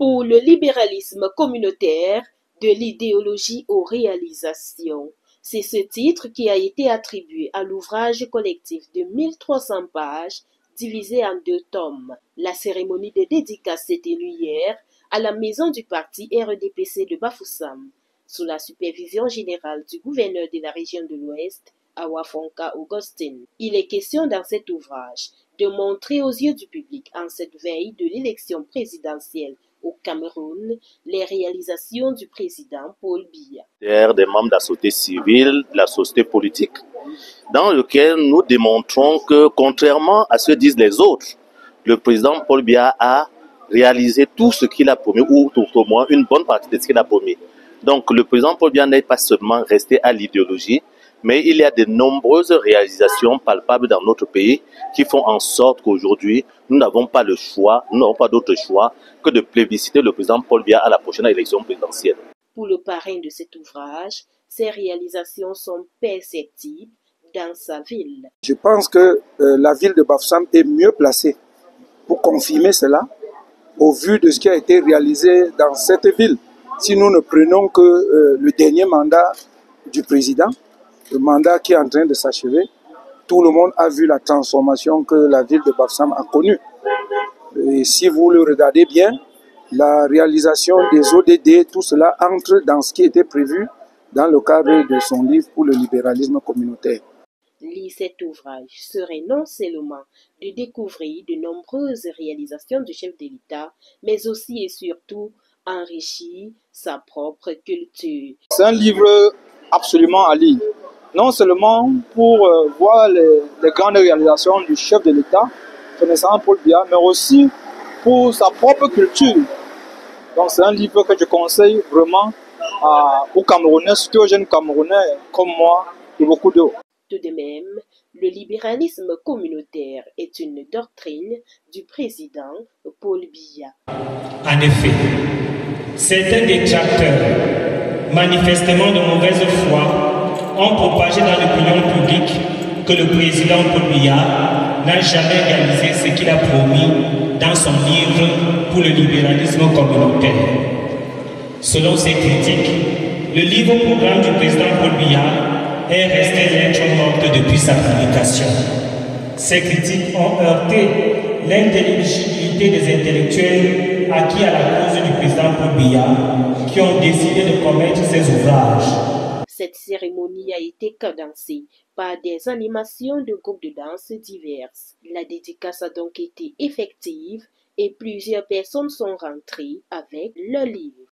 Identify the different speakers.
Speaker 1: Pour le libéralisme communautaire, de l'idéologie aux réalisations. C'est ce titre qui a été attribué à l'ouvrage collectif de 1300 pages, divisé en 2 tomes. La cérémonie de dédicace s'est tenue hier à la maison du parti RDPC de Bafoussam, sous la supervision générale du gouverneur de la région de l'Ouest, Awafonka Augustin. Il est question dans cet ouvrage de montrer aux yeux du public en cette veille de l'élection présidentielle au Cameroun les réalisations du président Paul Biya.
Speaker 2: Des membres de la société civile, de la société politique, dans lequel nous démontrons que, contrairement à ce que disent les autres, le président Paul Biya a réalisé tout ce qu'il a promis, ou tout au moins une bonne partie de ce qu'il a promis. Donc le président Paul Biya n'est pas seulement resté à l'idéologie, mais il y a de nombreuses réalisations palpables dans notre pays qui font en sorte qu'aujourd'hui, nous n'avons pas le choix, nous n'avons pas d'autre choix que de plébisciter le président Paul Biya à la prochaine élection présidentielle.
Speaker 1: Pour le parrain de cet ouvrage, ces réalisations sont perceptibles dans sa ville.
Speaker 3: Je pense que la ville de Bafoussam est mieux placée pour confirmer cela au vu de ce qui a été réalisé dans cette ville. Si nous ne prenons que le dernier mandat du président, le mandat qui est en train de s'achever, tout le monde a vu la transformation que la ville de Bafoussam a connue. Et si vous le regardez bien, la réalisation des ODD, tout cela entre dans ce qui était prévu dans le cadre de son livre pour le libéralisme communautaire.
Speaker 1: Lire cet ouvrage serait non seulement de découvrir de nombreuses réalisations du chef de l'État, mais aussi et surtout enrichir sa propre culture.
Speaker 4: C'est un livre absolument à lire, non seulement pour voir les grandes réalisations du chef de l'État, son excellence Paul Biya, mais aussi pour sa propre culture. Donc c'est un livre que je conseille vraiment aux Camerounais, surtout aux jeunes Camerounais comme moi et beaucoup d'autres.
Speaker 1: Tout de même, le libéralisme communautaire est une doctrine du président Paul Biya.
Speaker 5: En effet, certains détracteurs, manifestement de mauvaise foi, ont propagé dans l'opinion publique que le président Paul Biya n'a jamais réalisé ce qu'il a promis dans son livre pour le libéralisme communautaire. Selon ces critiques, le livre-programme du président Paul Biya est resté lettre morte depuis sa publication. Ces critiques ont heurté l'intelligibilité des intellectuels acquis à la cause du président Paul Biya qui ont décidé de commettre ces ouvrages.
Speaker 1: Cette cérémonie a été cadencée par des animations de groupes de danse diverses. La dédicace a donc été effective et plusieurs personnes sont rentrées avec leur livre.